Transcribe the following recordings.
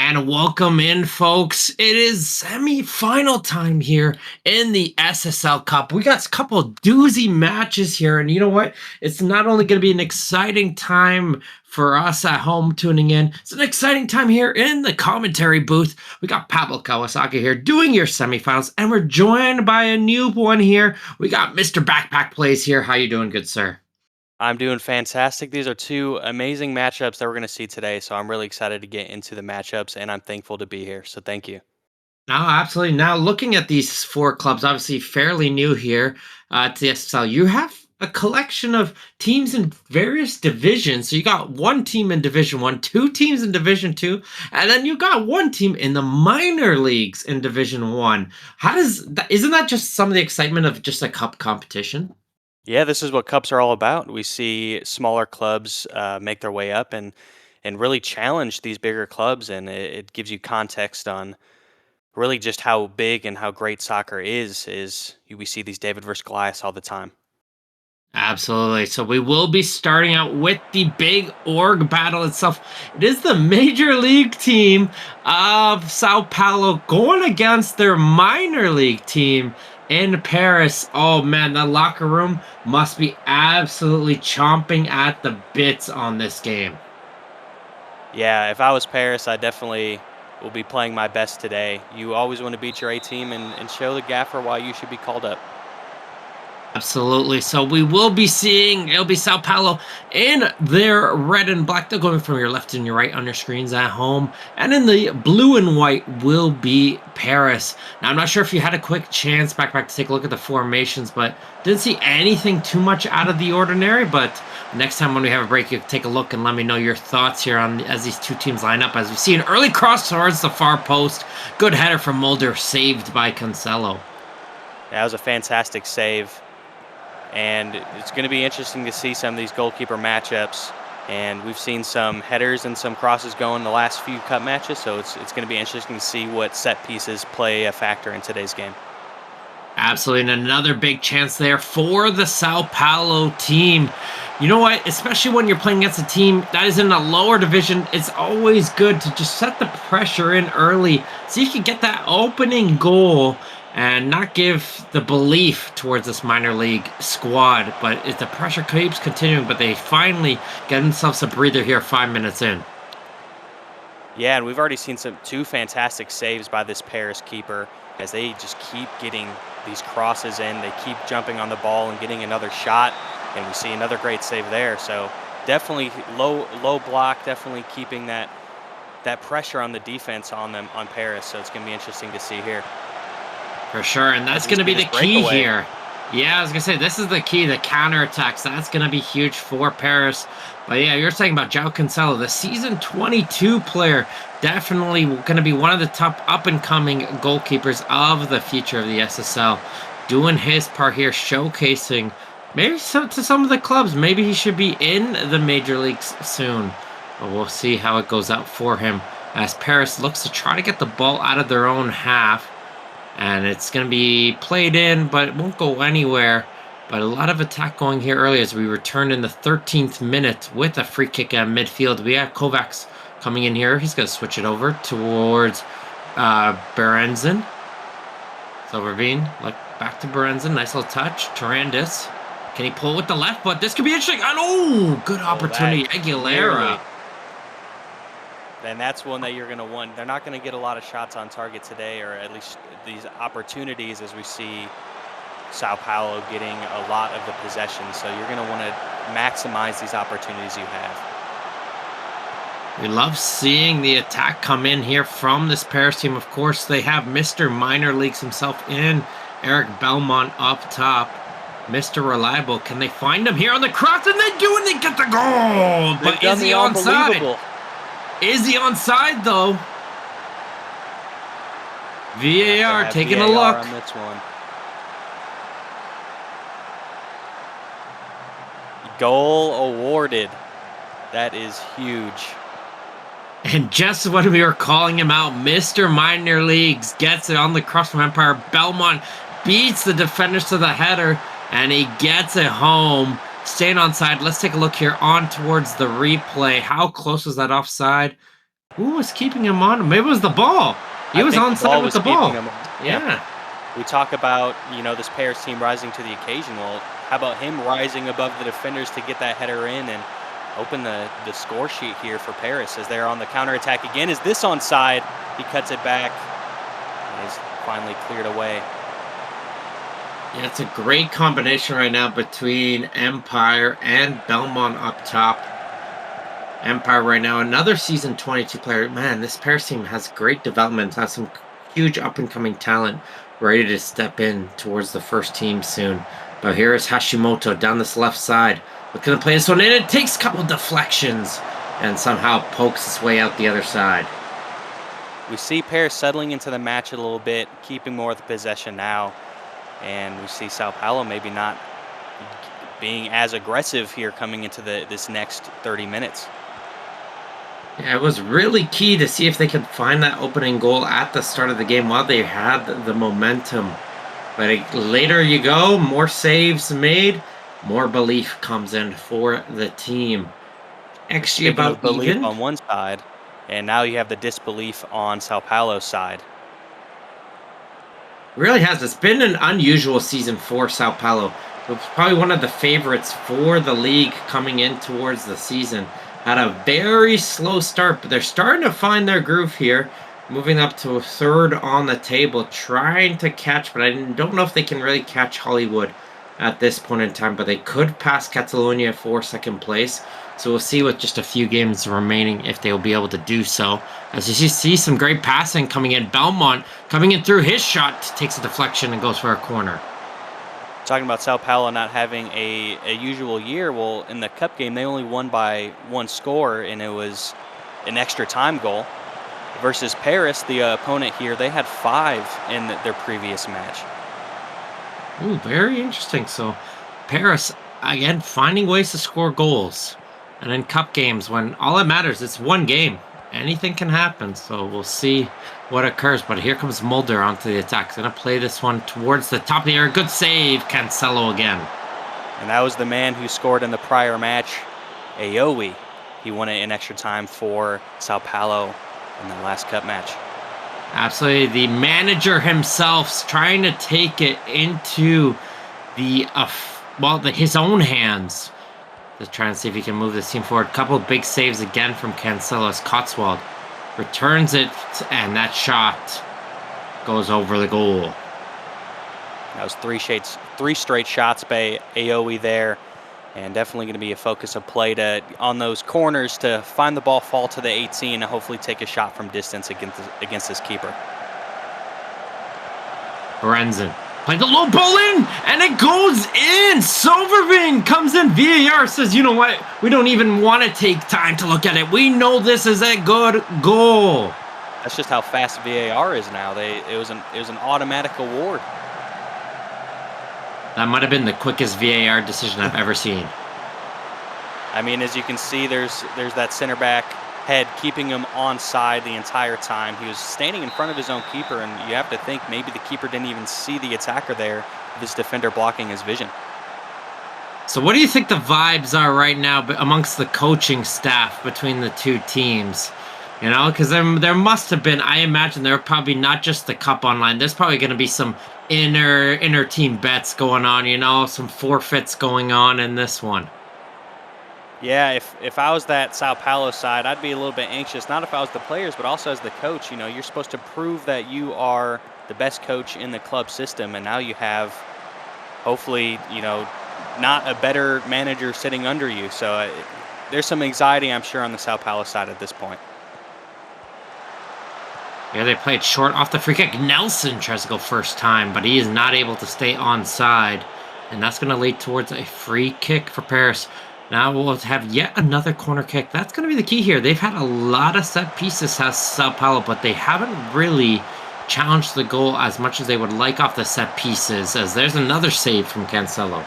And welcome in, folks. It is semi-final time here in the SSL Cup. We got a couple of doozy matches here, and you know what? It's not only going to be an exciting time for us at home tuning in, it's an exciting time here in the commentary booth. We got Pablo Kawasaki here doing your semifinals, and we're joined by a new one here. We got Mr. Backpack Plays here. How you doing, good sir? I'm doing fantastic. These are two amazing matchups that we're going to see today. So I'm really excited to get into the matchups and I'm thankful to be here. So thank you. No, absolutely. Now, looking at these four clubs, obviously fairly new here to the SSL, you have a collection of teams in various divisions. So you got one team in Division One, two teams in Division Two, and then you got one team in the minor leagues in Division One. How does that? Isn't that just some of the excitement of just a cup competition? Yeah, this is what cups are all about. We see smaller clubs make their way up and really challenge these bigger clubs, and it gives you context on really just how big and how great soccer is. We see these David versus Goliath all the time. Absolutely. So we will be starting out with the big org battle itself. It is the major league team of Sao Paulo going against their minor league team in Paris. Oh man, the locker room must be absolutely chomping at the bits on this game. Yeah, if I was Paris, I definitely will be playing my best today. You always want to beat your A team and show the gaffer why you should be called up. Absolutely. So we will be seeing it'll be Sao Paulo in their red and black. They're going from your left and your right on your screens at home. And in the blue and white will be Paris. Now I'm not sure if you had a quick chance back to take a look at the formations, but didn't see anything too much out of the ordinary. But next time when we have a break, you can take a look and let me know your thoughts here on as these two teams line up. As we see an early cross towards the far post. Good header from Mulder, saved by Cancelo. That was a fantastic save. And it's going to be interesting to see some of these goalkeeper matchups. And we've seen some headers and some crosses go in the last few cup matches, so it's going to be interesting to see what set pieces play a factor in today's game. Absolutely. And another big chance there for the Sao Paulo team. You know what? Especially when you're playing against a team that is in a lower division, it's always good to just set the pressure in early so you can get that opening goal and not give the belief towards this minor league squad. But if the pressure keeps continuing, but they finally get themselves a breather here 5 minutes in. Yeah, and we've already seen two fantastic saves by this Paris keeper as they just keep getting these crosses in. They keep jumping on the ball and getting another shot, and we see another great save there. So definitely low block, definitely keeping that pressure on the defense on them on Paris. So it's going to be interesting to see here. For sure, and that's going to be the key here. Yeah, I was going to say, this is the key, the counterattacks. That's going to be huge for Paris. But yeah, you're saying about João Cancelo, the season 22 player, definitely going to be one of the top up-and-coming goalkeepers of the future of the SSL. Doing his part here, showcasing maybe to some of the clubs. Maybe he should be in the major leagues soon. But we'll see how it goes out for him as Paris looks to try to get the ball out of their own half. And it's going to be played in, but it won't go anywhere. But a lot of attack going here early as we return in the 13th minute with a free kick at midfield. We have Kovacs coming in here. He's going to switch it over towards Berenzin. So Ravine, back to Berenzin. Nice little touch. Tarandis. Can he pull with the left? But this could be interesting. And good opportunity. Aguilera. And that's one that you're going to want. They're not going to get a lot of shots on target today, or at least these opportunities as we see Sao Paulo getting a lot of the possession. So you're going to want to maximize these opportunities you have. We love seeing the attack come in here from this Paris team. Of course, they have Mr. Minor Leagues himself in Eric Belmont up top. Mr. Reliable. Can they find him here on the cross? And they do, and they get the goal. But is he onside? Is he onside, though? VAR taking a look. On this one. Goal awarded. That is huge. And just when we were calling him out, Mr. Minor Leagues gets it on the cross from Empire. Belmont beats the defenders to the header, and he gets it home. Staying onside. Let's take a look here on towards the replay. How close was that offside? Who was keeping him on? Maybe it was the ball. He I was think the onside ball with was the keeping ball. him. Yeah. Yeah. We talk about, this Paris team rising to the occasion. Well, how about him rising above the defenders to get that header in and open the score sheet here for Paris as they're on the counterattack again. Is this onside? He cuts it back and is finally cleared away. Yeah, it's a great combination right now between Empire and Belmont up top. Empire right now, another season 22 player. Man, this Paris team has great development, has some huge up-and-coming talent ready to step in towards the first team soon. But here is Hashimoto down this left side. Looking to play this one in. It takes a couple deflections and somehow pokes its way out the other side. We see Paris settling into the match a little bit, keeping more of the possession now. And we see Sao Paulo maybe not being as aggressive here coming into this next 30 minutes. Yeah, it was really key to see if they could find that opening goal at the start of the game while they had the momentum. But later you go, more saves made, more belief comes in for the team. XG Speaking of about belief even. on one side, and now you have the disbelief on Sao Paulo's side. Really has. It's been an unusual season for Sao Paulo. It was probably one of the favorites for the league coming in towards the season. Had a very slow start, but they're starting to find their groove here. Moving up to a third on the table, trying to catch, but I don't know if they can really catch Hollywood at this point in time, but they could pass Catalonia for second place. So we'll see with just a few games remaining if they will be able to do so. As you see some great passing coming in. Belmont coming in through his shot, takes a deflection and goes for a corner. Talking about Sao Paulo not having a usual year, well, in the cup game, they only won by one score, and it was an extra time goal. Versus Paris, the opponent here, they had 5 in their previous match. Ooh, very interesting. So Paris, again, finding ways to score goals. And in cup games, when all that matters, it's one game. Anything can happen. So we'll see what occurs. But here comes Mulder onto the attack. He's going to play this one towards the top of the air. Good save, Cancelo again. And that was the man who scored in the prior match, Aowi. He won it in extra time for Sao Paulo in the last cup match. Absolutely. The manager himself's trying to take it into his own hands to try and see if he can move this team forward. Couple of big saves again from Cancelo as Cotswold returns it, and that shot goes over the goal. That was 3 straight shots by Aowi there, and definitely going to be a focus of play on those corners to find the ball, fall to the 18, and hopefully take a shot from distance against this keeper. Lorenzen playing the low ball in, and it goes in. Soverving comes in. VAR says, you know what? We don't even want to take time to look at it. We know this is a good goal. That's just how fast VAR is now. It was an automatic award. That might have been the quickest VAR decision I've ever seen. I mean, as you can see, there's that center back head keeping him onside the entire time. He was standing in front of his own keeper, and you have to think maybe the keeper didn't even see the attacker there, this defender blocking his vision. So what do you think the vibes are right now amongst the coaching staff between the two teams? You know, because there must have been, I imagine there are probably not just the cup online. There's probably going to be some inner team bets going on, you know, some forfeits going on in this one. Yeah, if I was that Sao Paulo side, I'd be a little bit anxious, not if I was the players, but also as the coach. You know, you're supposed to prove that you are the best coach in the club system, and now you have, hopefully, not a better manager sitting under you. So there's some anxiety, I'm sure, on the Sao Paulo side at this point. Yeah, they played short off the free kick. Nelson tries to go first time, but he is not able to stay onside. And that's going to lead towards a free kick for Paris. Now we'll have yet another corner kick. That's going to be the key here. They've had a lot of set pieces, has Sao Paulo, but they haven't really challenged the goal as much as they would like off the set pieces, as there's another save from Cancelo.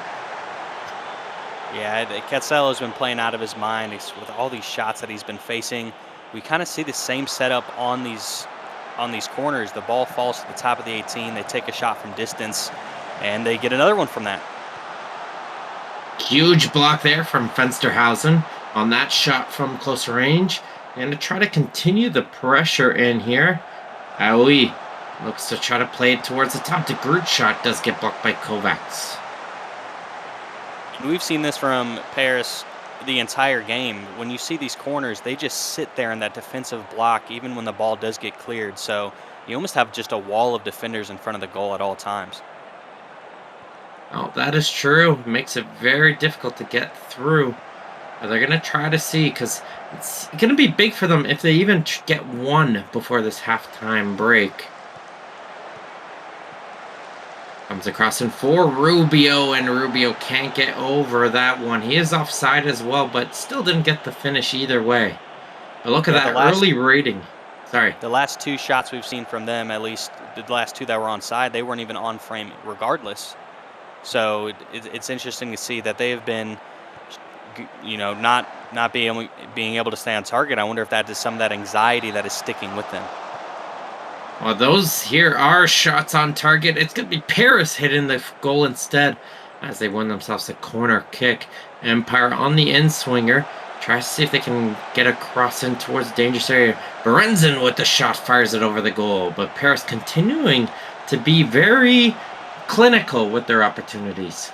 Yeah, Cancelo's been playing out of his mind. With all these shots that he's been facing, we kind of see the same setup on these corners. The ball falls to the top of the 18. They take a shot from distance, and they get another one from that. Huge block there from Fensterhausen. on that shot from closer range. And to try to continue the pressure in here, Aoi looks to try to play it towards the top. The Groot shot does get blocked by Kovacs. We've seen this from Paris the entire game. When you see these corners, they just sit there in that defensive block even when the ball does get cleared. So you almost have just a wall of defenders in front of the goal at all times. Oh, that is true. It makes it very difficult to get through. But they're going to try to see, because it's going to be big for them if they even get one before this halftime break. Comes across in for Rubio, and Rubio can't get over that one. He is offside as well, but still didn't get the finish either way. But look at that early rating. Sorry. The last two shots we've seen from them, at least the last two that were onside, they weren't even on frame regardless. So it's interesting to see that they have been, not being able to stay on target. I wonder if that is some of that anxiety that is sticking with them. Well, those here are shots on target. It's going to be Paris hitting the goal instead as they win themselves a corner kick. Empire on the end swinger. Tries to see if they can get a cross in towards the dangerous area. Berenzin with the shot fires it over the goal. But Paris continuing to be very clinical with their opportunities.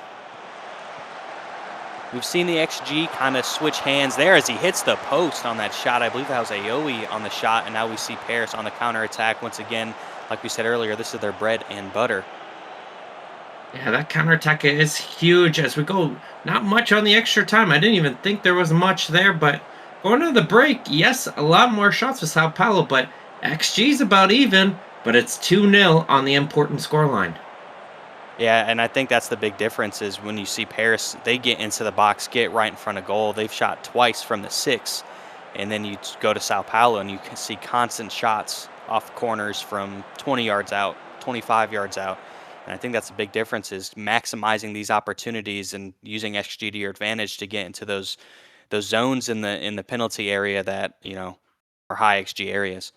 We've seen the XG kind of switch hands there as he hits the post on that shot. I believe that was Aoi on the shot, and now we see Paris on the counterattack once again. Like we said earlier, this is their bread and butter. Yeah, that counterattack is huge as we go. Not much on the extra time. I didn't even think there was much there, but going to the break, yes, a lot more shots for Sao Paulo, but XG's about even, but it's 2-0 on the important scoreline. Yeah, and I think that's the big difference is when you see Paris, they get into the box, get right in front of goal. They've shot twice from the 6, and then you go to Sao Paulo and you can see constant shots off corners from 20 yards out, 25 yards out. And I think that's the big difference is maximizing these opportunities and using XG to your advantage to get into those zones in the penalty area that, are high XG areas.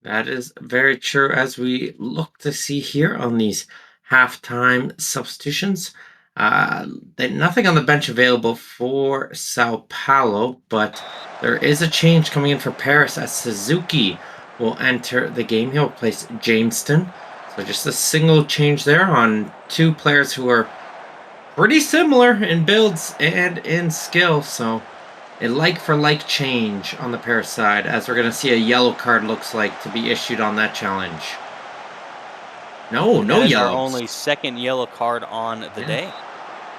That is very true as we look to see here on these halftime substitutions. Nothing on the bench available for Sao Paulo, but there is a change coming in for Paris as Suzuki will enter the game. He'll replace Jameston. So just a single change there on two players who are pretty similar in builds and in skill. So a like-for-like change on the Paris side, as we're going to see a yellow card looks like to be issued on that challenge. No yellows. Our only second yellow card on the day.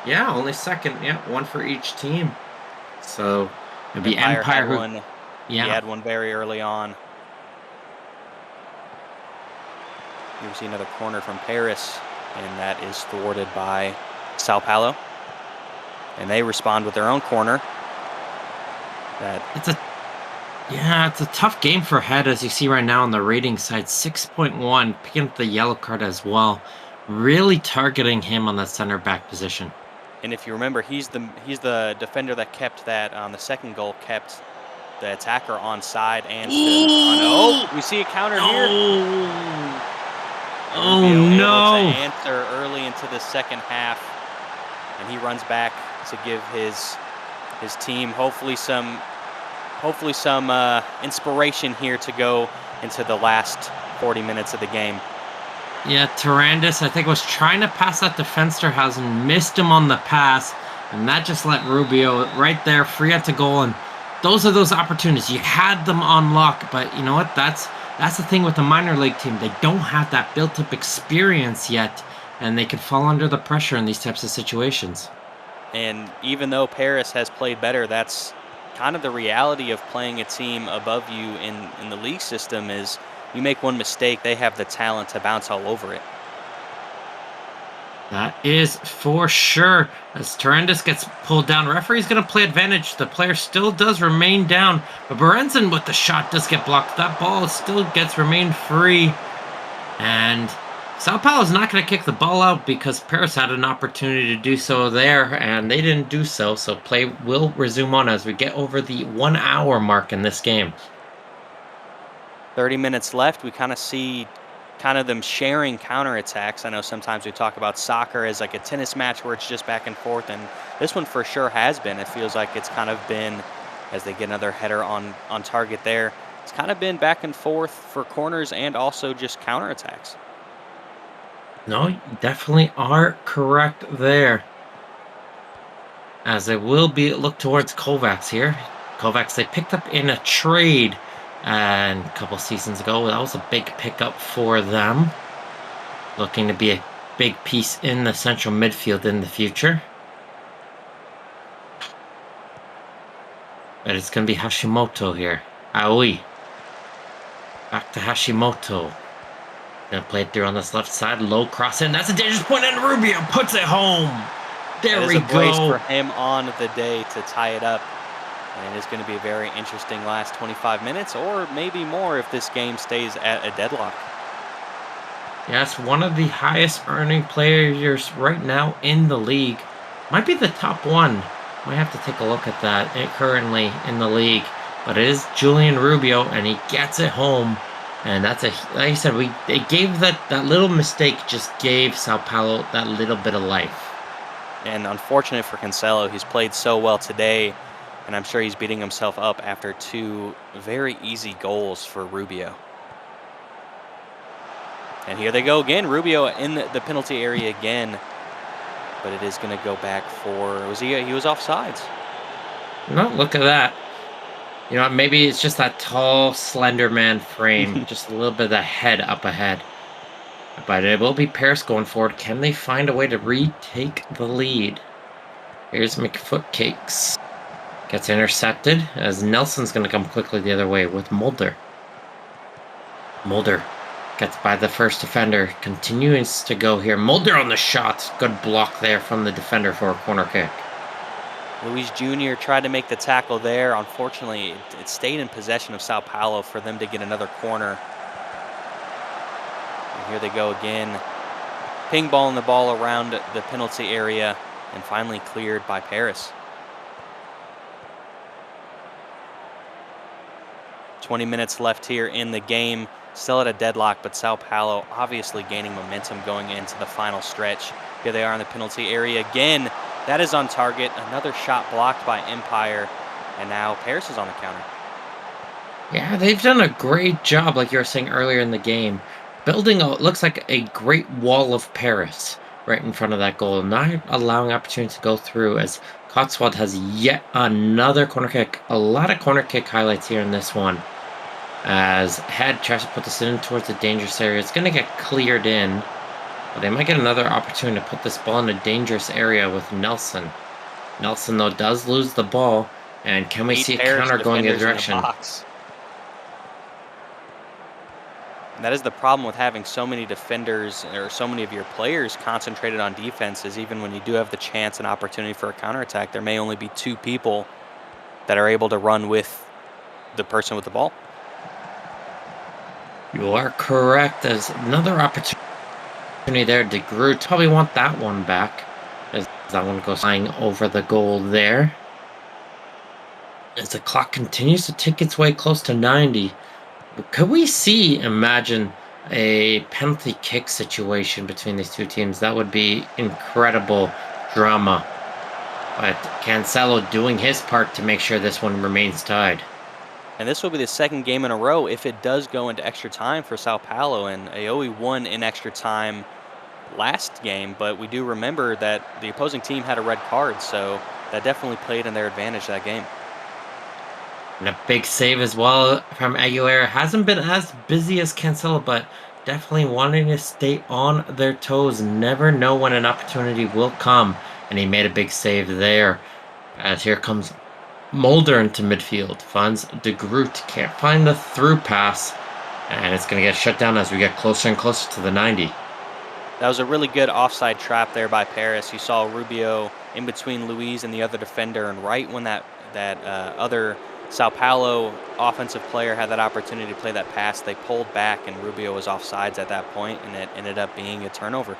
Yeah, only second. Yeah, one for each team. So it'd be Empire had one. Yeah, he had one very early on. You see another corner from Paris, and that is thwarted by Sao Paulo. And they respond with their own corner. It's a tough game for Head, as you see right now on the rating side. 6.1, picking up the yellow card as well. Really targeting him on that center back position. And if you remember, he's the defender that kept that on the second goal, kept the attacker on side and stood on. We see a counter here. No! Able to answer early into the second half, and he runs back to give his team hopefully some inspiration here to go into the last 40 minutes of the game. Yeah, Tarandis, I think, was trying to pass that to Fensterhausen, missed him on the pass, and that just let Rubio right there free out to goal. And those are those opportunities. You had them on lock, but you know what? That's the thing with the minor league team. They don't have that built-up experience yet, and they could fall under the pressure in these types of situations. And even though Paris has played better, that's kind of the reality of playing a team above you in the league system is you make one mistake, they have the talent to bounce all over it. That is for sure. As Tarandis gets pulled down, referee's going to play advantage. The player still does remain down, but Berenzin with the shot does get blocked. That ball still remained free. And Sao Paulo is not going to kick the ball out because Paris had an opportunity to do so there, and they didn't do so. So play will resume on as we get over the 1 hour mark in this game. 30 minutes left. We kind of see kind of them sharing counterattacks. I know sometimes we talk about soccer as like a tennis match where it's just back and forth, and this one for sure has been. It feels like it's kind of been, as they get another header on target there, it's kind of been back and forth for corners and also just counterattacks. No, you definitely are correct there. As they will be look towards Kovacs here. Kovacs they picked up in a trade and a couple seasons ago. That was a big pickup for them. Looking to be a big piece in the central midfield in the future. But it's going to be Hashimoto here. Aoi. Back to Hashimoto. Gonna play it through on this left side. Low cross in. That's a dangerous point, and Rubio puts it home. There we go. That is a brace go. for him on the day to tie it up. And it's going to be a very interesting last 25 minutes, or maybe more if this game stays at a deadlock. Yes, one of the highest earning players right now in the league. Might be the top one. Might have to take a look at that currently in the league. But it is Julian Rubio, and he gets it home. And that's like I said, they gave that little mistake just gave Sao Paulo that little bit of life. And unfortunate for Cancelo, he's played so well today, and I'm sure he's beating himself up after 2 very easy goals for Rubio. And here they go again. Rubio in the penalty area again, but it is going to go back for he was offsides. No, look at that. You know, maybe it's just that tall, slender man frame, just a little bit of the head up ahead. But it will be Paris going forward. Can they find a way to retake the lead? Here's McFoot Cakes. Gets intercepted as Nelson's going to come quickly the other way with Mulder. Mulder gets by the first defender. Continues to go here. Mulder on the shot. Good block there from the defender for a corner kick. Luis Jr. tried to make the tackle there. Unfortunately, it stayed in possession of Sao Paulo for them to get another corner. And here they go again. Ping balling the ball around the penalty area and finally cleared by Paris. 20 minutes left here in the game. Still at a deadlock, but Sao Paulo obviously gaining momentum going into the final stretch. Here they are in the penalty area again. That is on target. Another shot blocked by Empire. And now Paris is on the counter. Yeah, they've done a great job, like you were saying earlier in the game. Building looks like a great wall of Paris right in front of that goal. Not allowing opportunity to go through as Cotswold has yet another corner kick. A lot of corner kick highlights here in this one. As Head tries to put this in towards the dangerous area. It's going to get cleared in. But they might get another opportunity to put this ball in a dangerous area with Nelson. Nelson, though, does lose the ball. And can we see a counter going the other direction? And that is the problem with having so many defenders or so many of your players concentrated on defense is even when you do have the chance and opportunity for a counterattack, there may only be 2 people that are able to run with the person with the ball. You are correct. There's another opportunity there. De Groot probably want that one back as that one goes flying over the goal there. As the clock continues to tick its way close to 90, could we imagine a penalty kick situation between these two teams? That would be incredible drama. But Cancelo doing his part to make sure this one remains tied. And this will be the second game in a row if it does go into extra time for Sao Paulo. And Aoi won in extra time last game, but we do remember that the opposing team had a red card, so that definitely played in their advantage that game. And a big save as well from Aguilera. Hasn't been as busy as Cancelo, but definitely wanting to stay on their toes. Never know when an opportunity will come. And he made a big save there. As here comes Mulder into midfield. Finds De Groot. Can't find the through pass. And it's going to get shut down as we get closer and closer to the 90. That was a really good offside trap there by Paris. You saw Rubio in between Luis and the other defender. And right when that other Sao Paulo offensive player had that opportunity to play that pass, they pulled back and Rubio was offsides at that point, and it ended up being a turnover.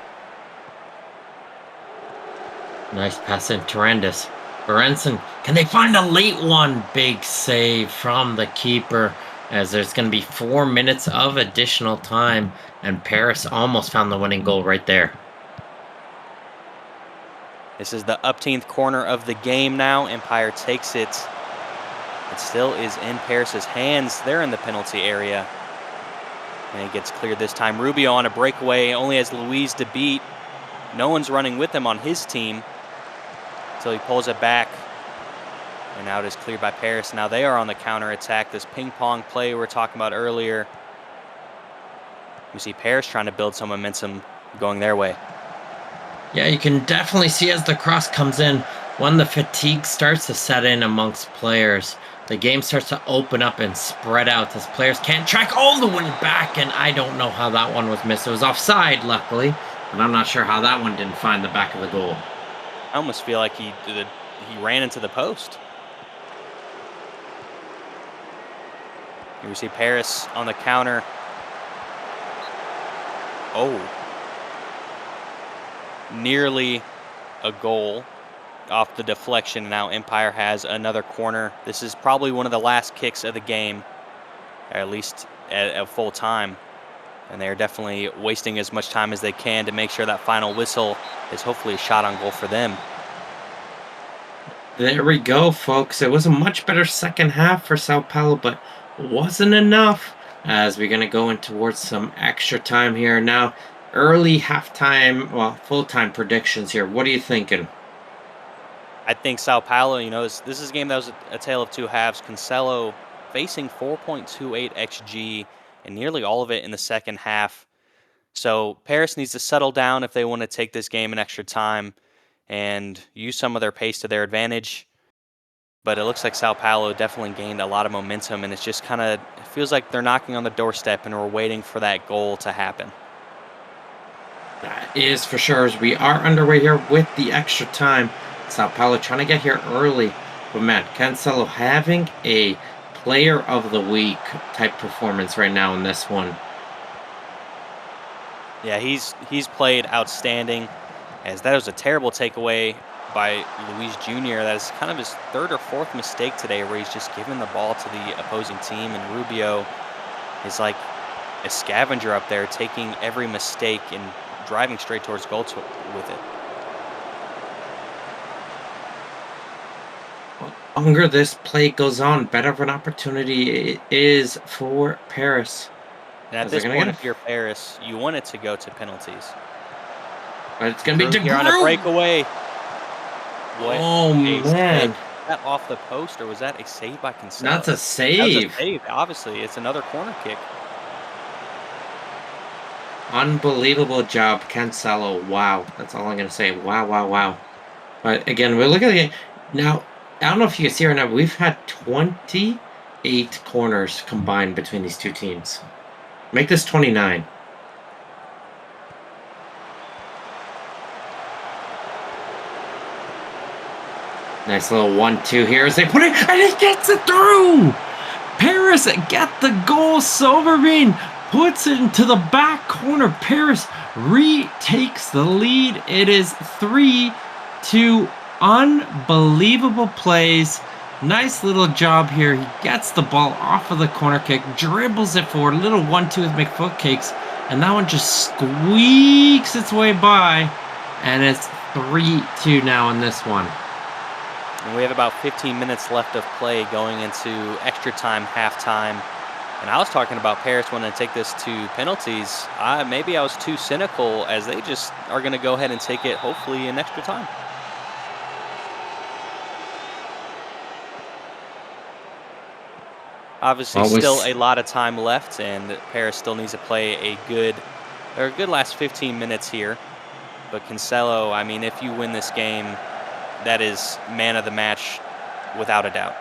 Nice pass in Tarandis. Berenson, can they find a late one? Big save from the keeper. as there's going to be 4 minutes of additional time, and Paris almost found the winning goal right there. This is the upteenth corner of the game now. Empire takes it. It still is in Paris's hands. They're in the penalty area. And it gets cleared this time. Rubio on a breakaway, only has Luis to beat. No one's running with him on his team until he pulls it back. And now it is cleared by Paris. Now they are on the counter attack. This ping pong play we were talking about earlier. We see Paris trying to build some momentum going their way. Yeah, you can definitely see as the cross comes in, when the fatigue starts to set in amongst players, the game starts to open up and spread out as players can't track all the way back, and I don't know how that one was missed. It was offside, luckily, but I'm not sure how that one didn't find the back of the goal. I almost feel like he ran into the post. Here we see Paris on the counter. Oh. Nearly a goal off the deflection. Now Empire has another corner. This is probably one of the last kicks of the game, or at least at full time. And they're definitely wasting as much time as they can to make sure that final whistle is hopefully a shot on goal for them. There we go, folks. It was a much better second half for Sao Paulo, but wasn't enough as we're going to go in towards some extra time here. Now, early halftime, well, full-time predictions here. What are you thinking? I think Sao Paulo, this is a game that was a tale of two halves. Cancelo facing 4.28 XG and nearly all of it in the second half. So Paris needs to settle down if they want to take this game in extra time and use some of their pace to their advantage. But it looks like Sao Paulo definitely gained a lot of momentum, and it's just it feels like they're knocking on the doorstep and we're waiting for that goal to happen. That is for sure, as we are underway here with the extra time. Sao Paulo trying to get here early. But man, Cancelo having a player of the week type performance right now in this one. Yeah, he's played outstanding, as that was a terrible takeaway by Luis Jr. That is kind of his third or fourth mistake today, where he's just given the ball to the opposing team, and Rubio is like a scavenger up there, taking every mistake and driving straight towards goal with it. The longer this play goes on, better of an opportunity it is for Paris. And at this point, if you're Paris, you want it to go to penalties. But it's going to be here on a breakaway. Oh, man. Was that off the post, or was that a save by Cancelo? That's a save. That was a save. Obviously, it's another corner kick. Unbelievable job, Cancelo. Wow. That's all I'm going to say. Wow, wow, wow. But again, we're looking at the game. Now, I don't know if you can see right now, we've had 28 corners combined between these two teams. Make this 29. Nice little 1-2 here as they put it, and it gets it through! Paris get the goal. Silverbean puts it into the back corner. Paris retakes the lead. It is 3-2. Unbelievable plays. Nice little job here. He gets the ball off of the corner kick, dribbles it forward, little 1-2 with McFoot cakes, and that one just squeaks its way by, and it's 3-2 now in this one. And we have about 15 minutes left of play going into extra time, halftime. And I was talking about Paris wanting to take this to penalties. Maybe I was too cynical, as they just are going to go ahead and take it, hopefully, in extra time. Obviously, still a lot of time left, and Paris still needs to play a good last 15 minutes here. But Cancelo, I mean, if you win this game, that is man of the match without a doubt.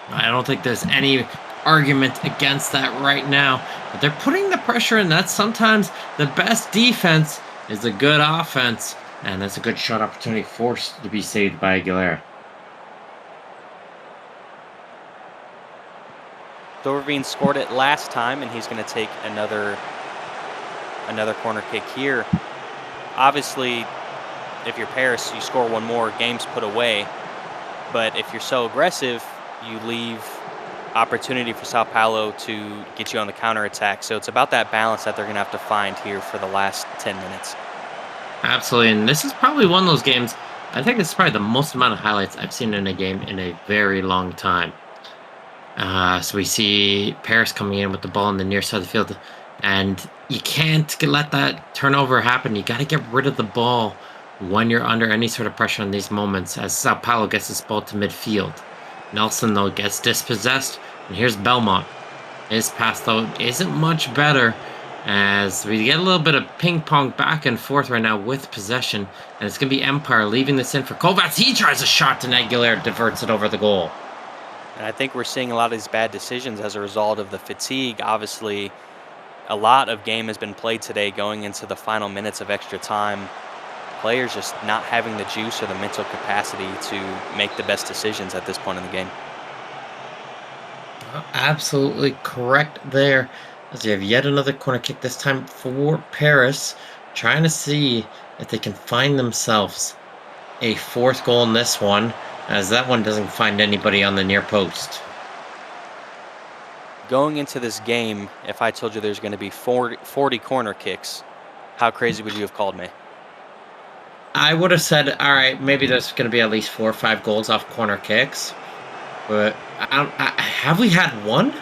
I don't think there's any argument against that right now. But they're putting the pressure in. That's sometimes the best defense is a good offense. And that's a good shot opportunity forced to be saved by Aguilera. Silverbean scored it last time, and he's going to take another corner kick here. Obviously, if you're Paris, you score one more, game's put away. But if you're so aggressive, you leave opportunity for Sao Paulo to get you on the counterattack. So it's about that balance that they're going to have to find here for the last 10 minutes. Absolutely, and this is probably one of those games. I think it's probably the most amount of highlights I've seen in a game in a very long time. So we see Paris coming in with the ball on the near side of the field, and you can't let that turnover happen. You got to get rid of the ball when you're under any sort of pressure in these moments. As Sao Paulo gets this ball to midfield, Nelson though gets dispossessed, and here's Belmont. His pass though isn't much better, as we get a little bit of ping pong back and forth right now with possession, and it's gonna be Empire leaving this in for Kovacs. He tries a shot, and Aguilera diverts it over the goal. And I think we're seeing a lot of these bad decisions as a result of the fatigue. Obviously, a lot of game has been played today going into the final minutes of extra time. Players just not having the juice or the mental capacity to make the best decisions at this point in the game. Absolutely correct there. As you have yet another corner kick, this time for Paris, trying to see if they can find themselves a fourth goal in this one, as that one doesn't find anybody on the near post. Going into this game, if I told you there's going to be 40 corner kicks, how crazy would you have called me? I would have said, all right, maybe there's going to be at least 4 or 5 goals off corner kicks, but have we had one?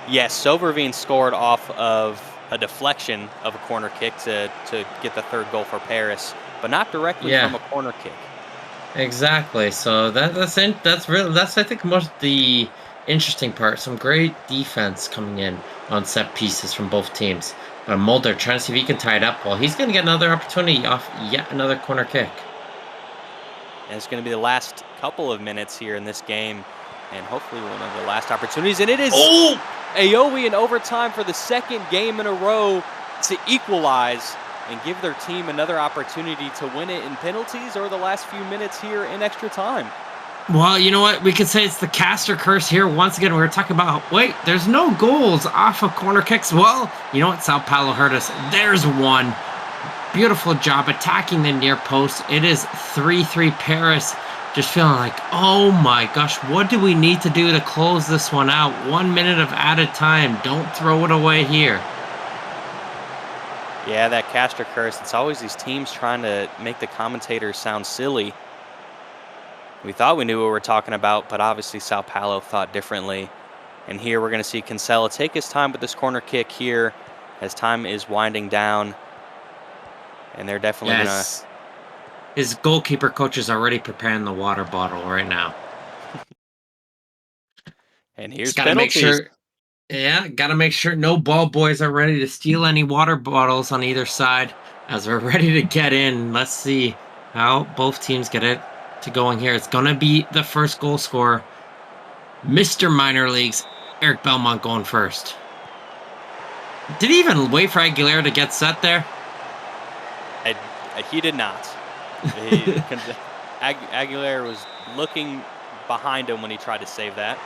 Yes, Soberveen scored off of a deflection of a corner kick to get the third goal for Paris, but not directly from Yeah, a corner kick. exactly. So that's I think most the interesting part. Some great defense coming in on set pieces from both teams. But Mulder trying to see if he can tie it up. Well, he's going to get another opportunity off yet another corner kick. And it's going to be the last couple of minutes here in this game, and hopefully one of the last opportunities. And it is Aoe in overtime for the second game in a row to equalize and give their team another opportunity to win it in penalties or the last few minutes here in extra time. Well, you know what? We could say it's the caster curse here. Once again, we were talking about, wait, there's no goals off of corner kicks. Well, you know what? Sao Paulo hurt us. There's one. Beautiful job attacking the near post. It is 3-3 Paris. Just feeling like, oh my gosh, what do we need to do to close this one out? 1 minute of added time. Don't throw it away here. Yeah, that caster curse. It's always these teams trying to make the commentators sound silly. We thought we knew what we were talking about, but obviously Sao Paulo thought differently. And here we're going to see Cancelo take his time with this corner kick here as time is winding down. And they're definitely going to... His goalkeeper coach is already preparing the water bottle right now. And here's penalties. Got to make sure no ball boys are ready to steal any water bottles on either side as we're ready to get in. Let's see how both teams get it to going here. It's going to be the first goal scorer, Mr. Minor Leagues, Eric Belmont going first. Did he even wait for Aguilera to get set there? He did not. Aguilera was looking behind him when he tried to save that.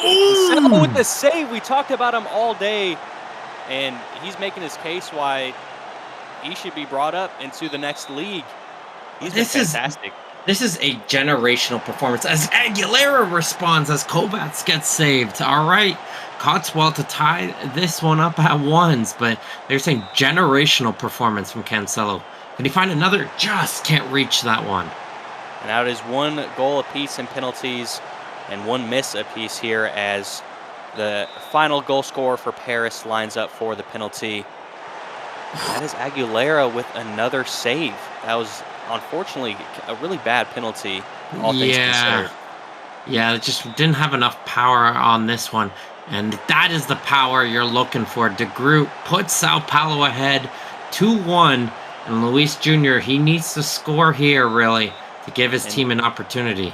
Ooh! With the save, we talked about him all day, and he's making his case why he should be brought up into the next league. He's been fantastic. This is a generational performance as Aguilera responds as Kovacs gets saved. All right, Cotswell to tie this one up at ones, but they're saying generational performance from Cancelo. Can he find another? Just can't reach that one. And now it is 1 goal apiece in penalties and 1 miss apiece here as the final goal scorer for Paris lines up for the penalty. That is Aguilera with another save. That was unfortunately a really bad penalty, all things considered. Yeah, it just didn't have enough power on this one. And that is the power you're looking for. De Groot puts Sao Paulo ahead 2-1. And Luis Jr., he needs to score here, really, to give his team an opportunity.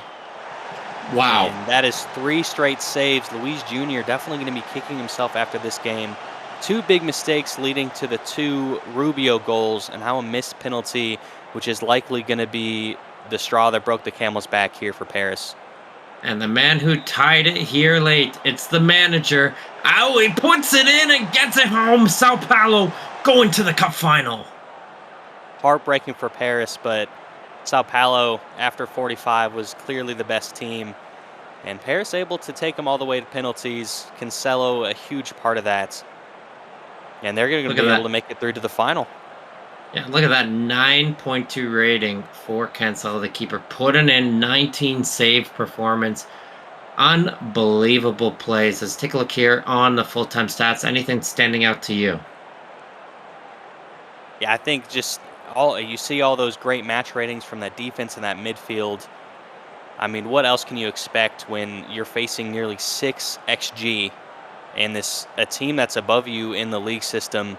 Wow. And that is 3 straight saves. Luis Jr. definitely going to be kicking himself after this game. 2 big mistakes leading to the 2 Rubio goals, and now a missed penalty, which is likely going to be the straw that broke the camel's back here for Paris. And the man who tied it here late, it's the manager. Oh, he puts it in and gets it home. Sao Paulo going to the cup final. Heartbreaking for Paris, but Sao Paulo, after 45, was clearly the best team. And Paris able to take them all the way to penalties. Cancelo, a huge part of that. And they're going to be able to make it through to the final. Yeah, look at that 9.2 rating for Cancelo, the keeper, putting in 19 save performance. Unbelievable plays. Let's take a look here on the full-time stats. Anything standing out to you? Yeah, I think just you see all those great match ratings from that defense and that midfield. I mean, what else can you expect when you're facing nearly 6 xG and a team that's above you in the league system?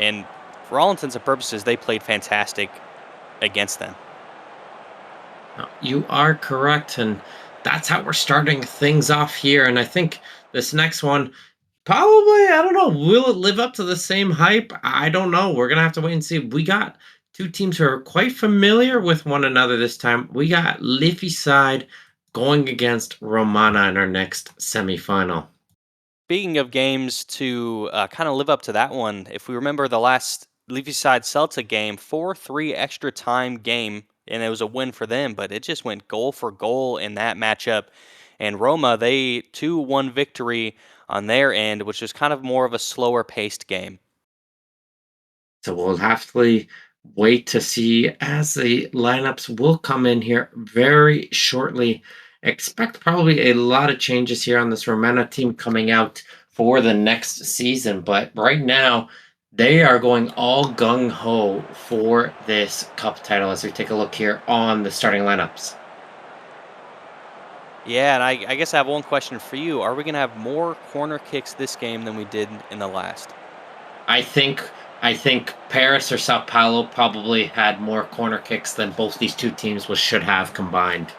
And for all intents and purposes, they played fantastic against them. No, you are correct, and that's how we're starting things off here. And I think this next one, probably, I don't know, will it live up to the same hype? I don't know. We're going to have to wait and see. We got two teams who are quite familiar with one another this time. We got Liffey side going against Romana in our next semifinal. Speaking of games to kind of live up to that one, if we remember the last Leafyside Celtic game, 4-3 extra time game, and it was a win for them, but it just went goal for goal in that matchup. And Roma, they 2-1 victory on their end, which was kind of more of a slower paced game. So we'll have to wait to see as the lineups will come in here very shortly. Expect probably a lot of changes here on this Romana team coming out for the next season. But right now, they are going all gung ho for this cup title as we take a look here on the starting lineups. Yeah, and I guess I have one question for you. Are we going to have more corner kicks this game than we did in the last? I think Paris or Sao Paulo probably had more corner kicks than both these two teams should have combined.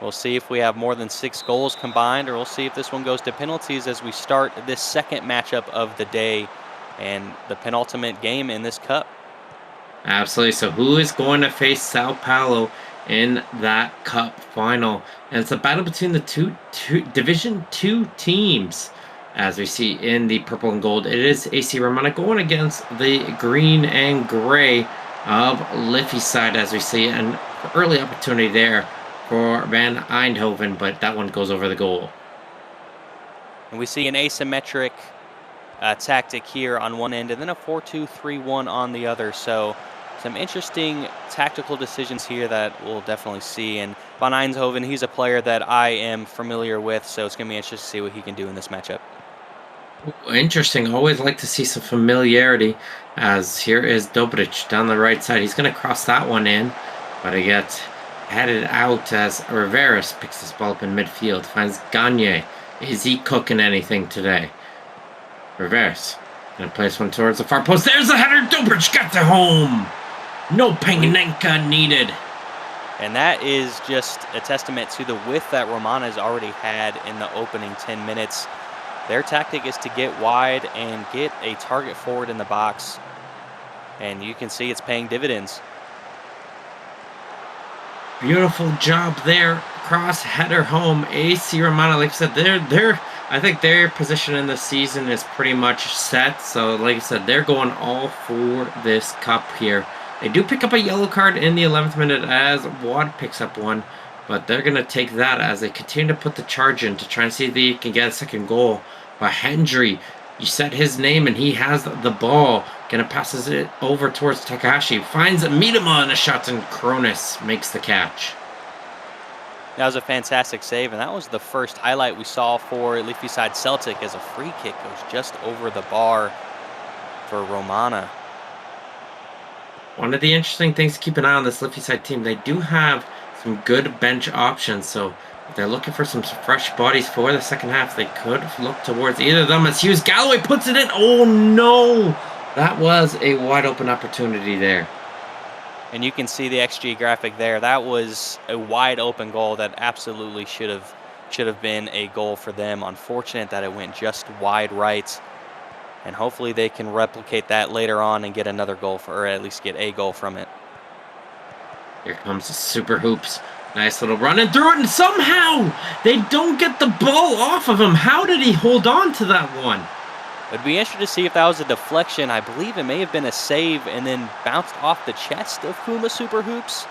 We'll see if we have more than 6 goals combined, or we'll see if this one goes to penalties as we start this second matchup of the day and the penultimate game in this cup. Absolutely. So who is going to face Sao Paulo in that cup final? And it's a battle between the two Division 2 teams. As we see in the purple and gold, it is AC Romana going against the green and gray of Liffey side, as we see an early opportunity there for Van Eindhoven, but that one goes over the goal. And we see an asymmetric tactic here on one end and then a 4-2-3-1 on the other. So some interesting tactical decisions here that we'll definitely see. And Van Eindhoven, he's a player that I am familiar with, so it's going to be interesting to see what he can do in this matchup. Interesting. Always like to see some familiarity, as here is Dobric down the right side. He's going to cross that one in, but he gets headed out as Riveras picks this ball up in midfield. Finds Gagne. Is he cooking anything today? Riveras going to place one towards the far post. There's the header. Dobric got to home. No Panenka needed. And that is just a testament to the width that Romana has already had in the opening 10 minutes. Their tactic is to get wide and get a target forward in the box. And you can see it's paying dividends. Beautiful job there. Cross header home. AC Romana, like I said, I think their position in the season is pretty much set. So, like I said, they're going all for this cup here. They do pick up a yellow card in the 11th minute as Wad picks up one. But they're going to take that as they continue to put the charge in to try and see if they can get a second goal. But Hendry, you said his name and he has the ball. Going to passes it over towards Takahashi. Finds Miedema in a shot and Cronus makes the catch. That was a fantastic save, and that was the first highlight we saw for Leafyside Celtic as a free kick goes just over the bar for Romana. One of the interesting things to keep an eye on this Leafyside team, they do have some good bench options, so if they're looking for some fresh bodies for the second half, they could look towards either of them as Hughes Galloway puts it in. Oh no! That was a wide open opportunity there. And you can see the XG graphic there. That was a wide open goal that absolutely should have been a goal for them. Unfortunate that it went just wide right. And hopefully they can replicate that later on and get another goal or at least get a goal from it. Here comes the Super Hoops. Nice little run and through it, and somehow they don't get the ball off of him. How did he hold on to that one? It'd be interesting to see if that was a deflection. I believe it may have been a save and then bounced off the chest of Kuma Super Hoops.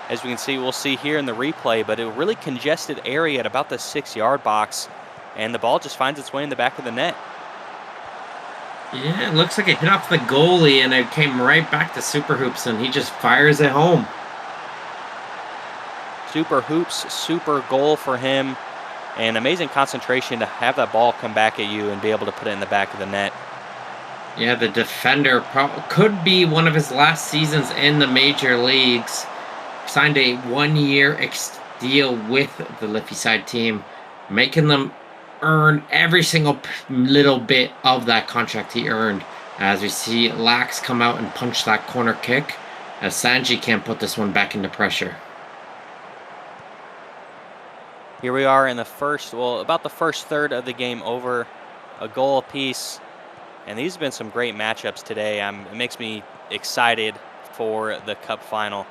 as we can see, we'll see here in the replay, but a really congested area at about the 6-yard box, and the ball just finds its way in the back of the net. Yeah, it looks like it hit off the goalie, and it came right back to Super Hoops, and he just fires it home. Super Hoops, super goal for him, and amazing concentration to have that ball come back at you and be able to put it in the back of the net. Yeah, the defender could be one of his last seasons in the major leagues. Signed a 1-year deal with the Liffey side team, making them earn every single little bit of that contract he earned. As we see Lax come out and punch that corner kick, as Sanji can't put this one back into pressure. Here we are in the first, well, about the first third of the game over, a goal apiece. And these have been some great matchups today. It makes me excited for the Cup final.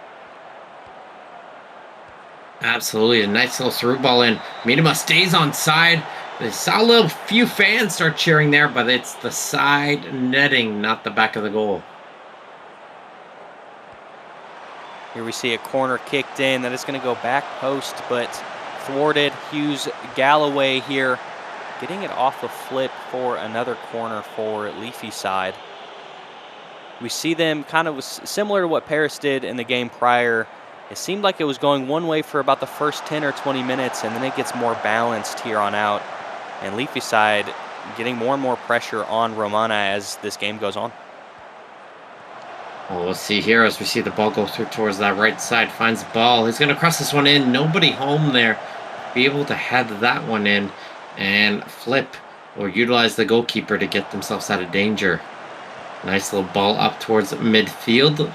Absolutely, a nice little through ball in. Minima stays on side. They saw a few fans start cheering there, but it's the side netting, not the back of the goal. Here we see a corner kicked in that is going to go back post, but thwarted. Hughes Galloway here getting it off the flip for another corner for Leafy side. We see them kind of similar to what Paris did in the game prior. It seemed like it was going one way for about the first 10 or 20 minutes, and then it gets more balanced here on out. And Leafy side getting more and more pressure on Romana as this game goes on. Well, we'll see here as we see the ball go through towards that right side. Finds the ball. He's going to cross this one in. Nobody home there. Be able to head that one in and flip or utilize the goalkeeper to get themselves out of danger. Nice little ball up towards midfield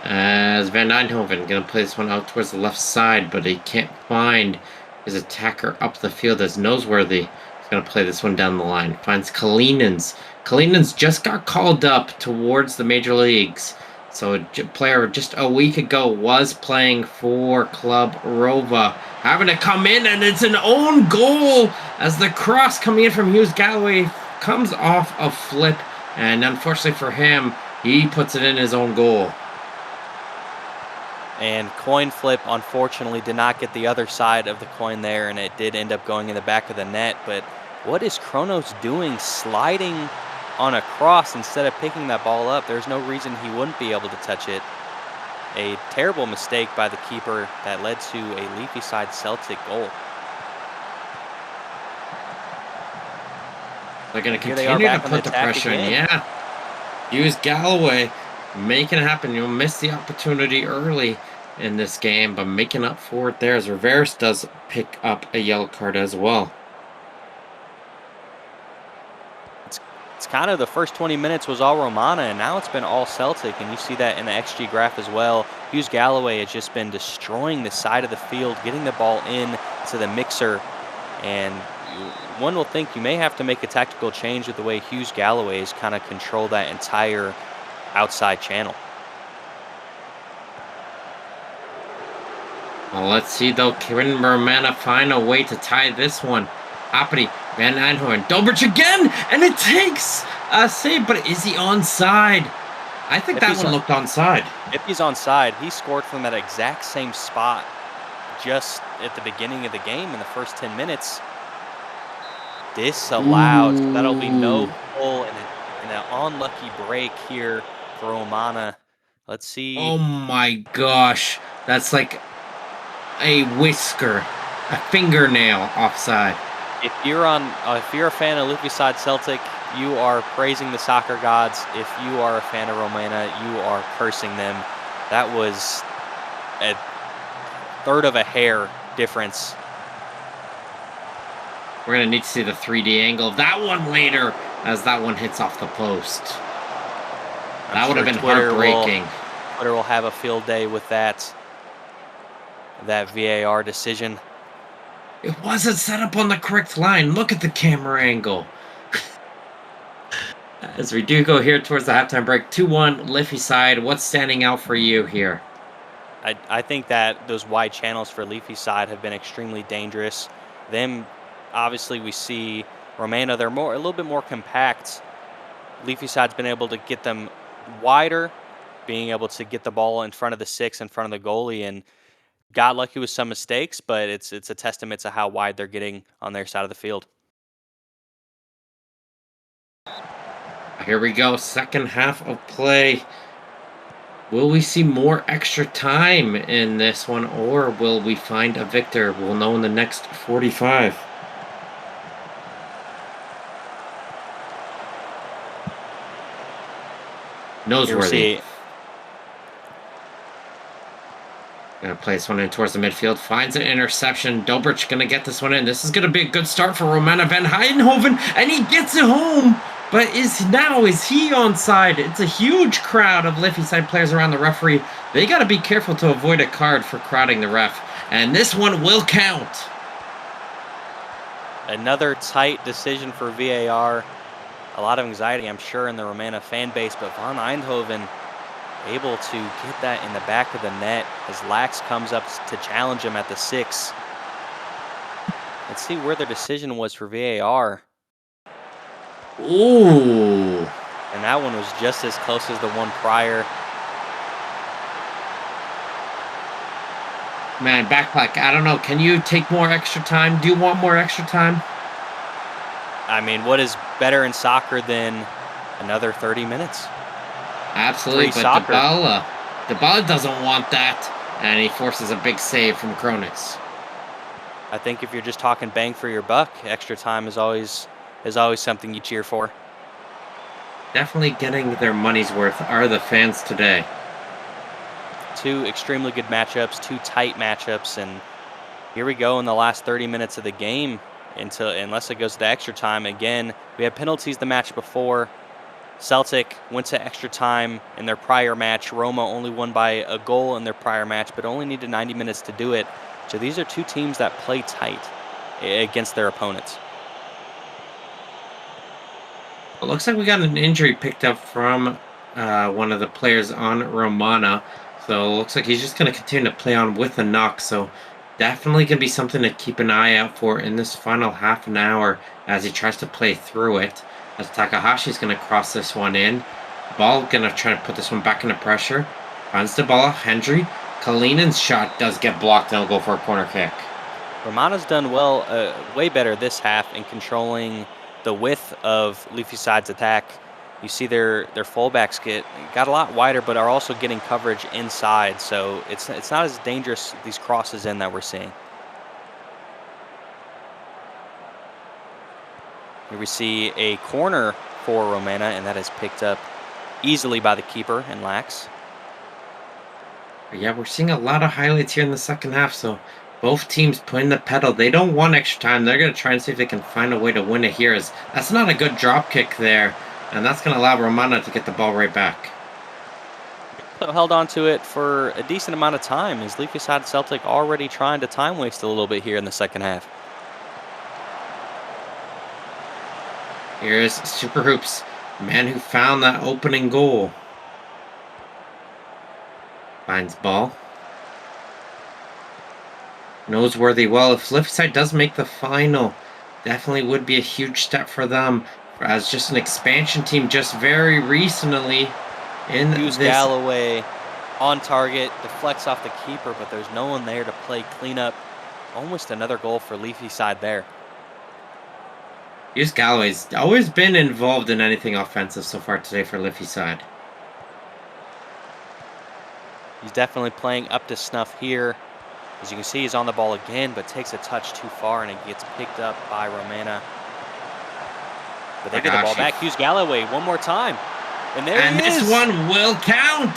as Van Eindhoven going to play this one out towards the left side, but he can't find his attacker up the field as Noseworthy. He's going to play this one down the line. Finds Kalinins. Kalinins just got called up towards the major leagues. So a player just a week ago was playing for Club Rova. Having to come in, and it's an own goal as the cross coming in from Hughes Galloway comes off a flip. And unfortunately for him, he puts it in his own goal. And coin flip, unfortunately, did not get the other side of the coin there, and it did end up going in the back of the net. But what is Kronos doing, sliding on a cross instead of picking that ball up? There's no reason he wouldn't be able to touch it. A terrible mistake by the keeper that led to a Leafy side Celtic goal. They're going to continue to put the pressure in. Yeah. Hughes Galloway making it happen. You'll miss the opportunity early in this game, but making up for it there as Rivers does pick up a yellow card as well. It's kind of the first 20 minutes was all Romana, and now it's been all Celtic, and you see that in the XG graph as well. Hughes Galloway has just been destroying the side of the field, getting the ball in to the mixer, and one will think you may have to make a tactical change with the way Hughes Galloway has kind of controlled that entire outside channel. Well, let's see though. Kieran Romana find a way to tie this one. Appity, Van Eindhoven, Dobrich again, and it takes a save, but is he onside? I think that one looked onside. If he's onside, he scored from that exact same spot just at the beginning of the game in the first 10 minutes. Disallowed. So that'll be no goal and an unlucky break here for Romana. Let's see. Oh my gosh. That's like a whisker, a fingernail offside. If you're a fan of Leafy side Celtic, you are praising the soccer gods. If you are a fan of Romana, you are cursing them. That was a third of a hair difference. We're going to need to see the 3D angle of that one later as that one hits off the post. That would have been heartbreaking. Twitter will have a field day with that VAR decision. It wasn't set up on the correct line. Look at the camera angle. As we do go here towards the halftime break, 2-1 Liffey side. What's standing out for you here? I think that those wide channels for Leafy side have been extremely dangerous. Them, obviously, we see Romana, they're a little bit more compact. Leafy side's been able to get them wider, being able to get the ball in front of the 6, in front of the goalie, and got lucky with some mistakes, but it's a testament to how wide they're getting on their side of the field. Here we go, second half of play. Will we see more extra time in this one, or will we find a victor? We'll know in the next 45. Noseworthy. Gonna play this one in towards the midfield. Finds an interception. Dobrich gonna get this one in. This is gonna be a good start for Romana van Heidenhoven, and he gets it home. But is he onside? It's a huge crowd of Liffey side players around the referee. They gotta be careful to avoid a card for crowding the ref. And this one will count. Another tight decision for VAR. A lot of anxiety, I'm sure, in the Romana fan base, but Van Eindhoven able to get that in the back of the net as Lax comes up to challenge him at the 6. Let's see where the decision was for VAR. Ooh. And that one was just as close as the one prior. Man, backpack, I don't know. Can you take more extra time? Do you want more extra time? I mean, what is better in soccer than another 30 minutes? Absolutely, but Dybala doesn't want that, and he forces a big save from Kronitz. I think if you're just talking bang for your buck, extra time is always something you cheer for. Definitely getting their money's worth are the fans today. Two extremely good matchups, two tight matchups, and here we go in the last 30 minutes of the game unless it goes to extra time. Again, we had penalties the match before. Celtic went to extra time in their prior match. Roma only won by a goal in their prior match, but only needed 90 minutes to do it. So these are two teams that play tight against their opponents. It looks like we got an injury picked up from one of the players on Romana. So it looks like he's just going to continue to play on with a knock. So definitely going to be something to keep an eye out for in this final half an hour as he tries to play through it. As Takahashi's going to cross this one in. Ball going to try to put this one back into pressure. Finds the ball. Hendry. Kalinen's shot does get blocked and he'll go for a corner kick. Romana's done well, way better this half in controlling the width of Leafy side's attack. You see their fullbacks got a lot wider, but are also getting coverage inside. So it's not as dangerous, these crosses in that we're seeing. Here we see a corner for Romana, and that is picked up easily by the keeper and Lax. Yeah, we're seeing a lot of highlights here in the second half, so both teams putting the pedal. They don't want extra time. They're going to try and see if they can find a way to win it here. That's not a good drop kick there, and that's going to allow Romana to get the ball right back. Held on to it for a decent amount of time. Is Leafy side Celtic already trying to time waste a little bit here in the second half? Here's Super Hoops, the man who found that opening goal. Finds ball. Noseworthy. Well, if Leafside does make the final, definitely would be a huge step for them as just an expansion team just very recently in Hughes this. Galloway on target, deflects off the keeper, but there's no one there to play cleanup. Almost another goal for Leafy side there. Hughes Galloway's always been involved in anything offensive so far today for Liffey side. He's definitely playing up to snuff here. As you can see, he's on the ball again, but takes a touch too far, and it gets picked up by Romana. But they get the ball back. Hughes Galloway one more time. And there he is. This one will count.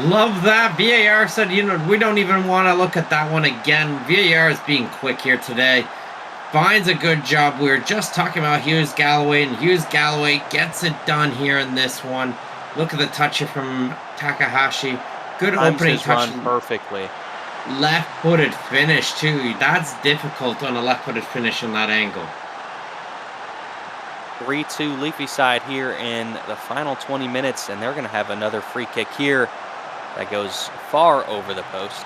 Love that. VAR said, we don't even want to look at that one again. VAR is being quick here today. Finds a good job. We were just talking about Hughes Galloway, and Hughes Galloway gets it done here in this one. Look at the touch here from Takahashi. Good opening touch. Run perfectly. Left-footed finish, too. That's difficult on a left-footed finish in that angle. 3-2 Leafy side here in the final 20 minutes, and they're going to have another free kick here that goes far over the post.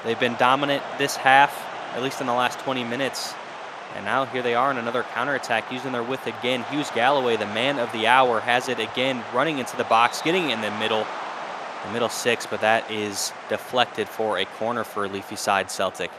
They've been dominant this half, at least in the last 20 minutes. And now here they are in another counterattack, using their width again. Hughes Galloway, the man of the hour, has it again, running into the box, getting in the middle six, but that is deflected for a corner for Leafy side Celtic.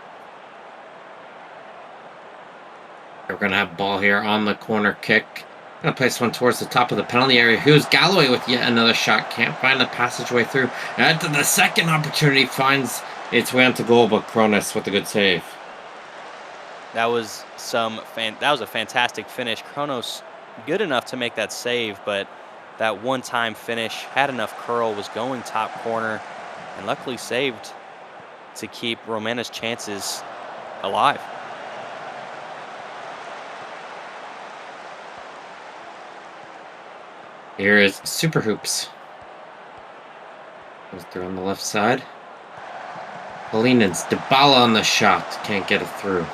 We're going to have ball here on the corner kick. Going to place one towards the top of the penalty area. Hughes Galloway with yet another shot. Can't find the passageway through. And the second opportunity finds its way onto goal, but Cronus with a good save. That was a fantastic finish. Kronos good enough to make that save, but that one-time finish had enough curl, was going top corner, and luckily saved to keep Romana's chances alive. Here is Super Hoops. Goes through on the left side. Polinins, Dybala on the shot. Can't get it through.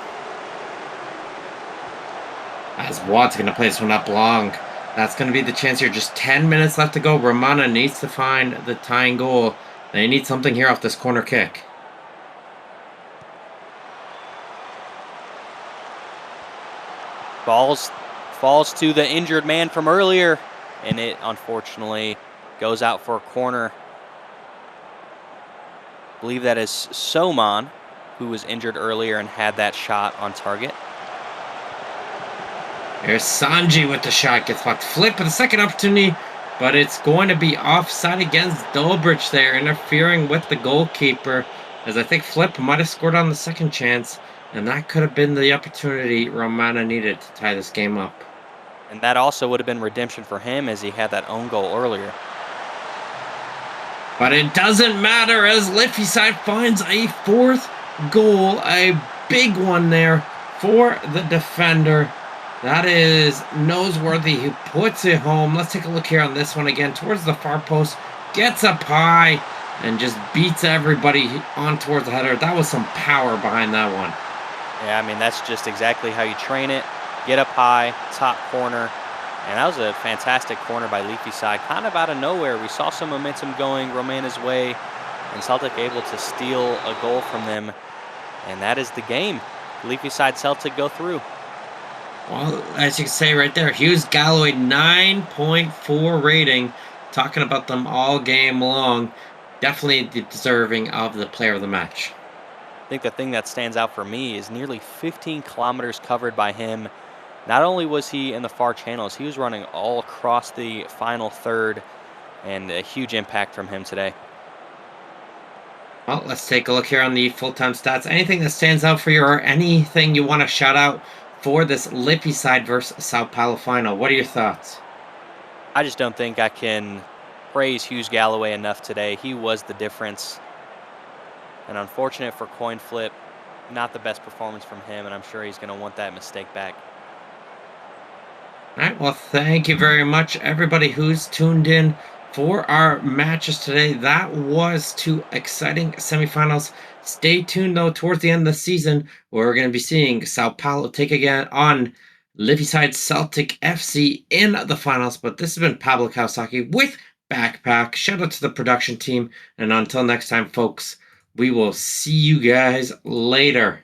As Watt's going to place one up long. That's going to be the chance here. Just 10 minutes left to go. Romana needs to find the tying goal. They need something here off this corner kick. Falls to the injured man from earlier, and it unfortunately goes out for a corner. I believe that is Soman, who was injured earlier and had that shot on target. There's Sanji with the shot. Gets blocked. Flip with the second opportunity, but it's going to be offside against Dolbridge there, interfering with the goalkeeper, as I think Flip might have scored on the second chance, and that could have been the opportunity Romana needed to tie this game up. And that also would have been redemption for him, as he had that own goal earlier. But it doesn't matter, as Liffey side finds a fourth goal, a big one there for the defender. That is Noseworthy, who puts it home. Let's take a look here on this one again. Towards the far post, gets up high, and just beats everybody on towards the header. That was some power behind that one. Yeah, I mean, that's just exactly how you train it. Get up high, top corner. And that was a fantastic corner by Leafy side, kind of out of nowhere. We saw some momentum going Romana's way, and Celtic able to steal a goal from them. And that is the game. Leafy side Celtic go through. Well, as you can say right there, Hughes Galloway, 9.4 rating. Talking about them all game long. Definitely deserving of the player of the match. I think the thing that stands out for me is nearly 15 kilometers covered by him. Not only was he in the far channels, he was running all across the final third, and a huge impact from him today. Well, let's take a look here on the full-time stats. Anything that stands out for you, or anything you want to shout out for this Liffey side versus Sao Paulo final? What are your thoughts? I just don't think I can praise Hughes Galloway enough today. He was the difference. And unfortunate for coin flip, not the best performance from him, and I'm sure he's going to want that mistake back. All right, well, thank you very much, everybody who's tuned in for our matches today. That was two exciting semifinals. Stay tuned, though, towards the end of the season, where we're going to be seeing Sao Paulo take again on Liffey-side Celtic FC in the finals. But this has been Pablo Kawasaki with Backpack. Shout out to the production team. And until next time, folks, we will see you guys later.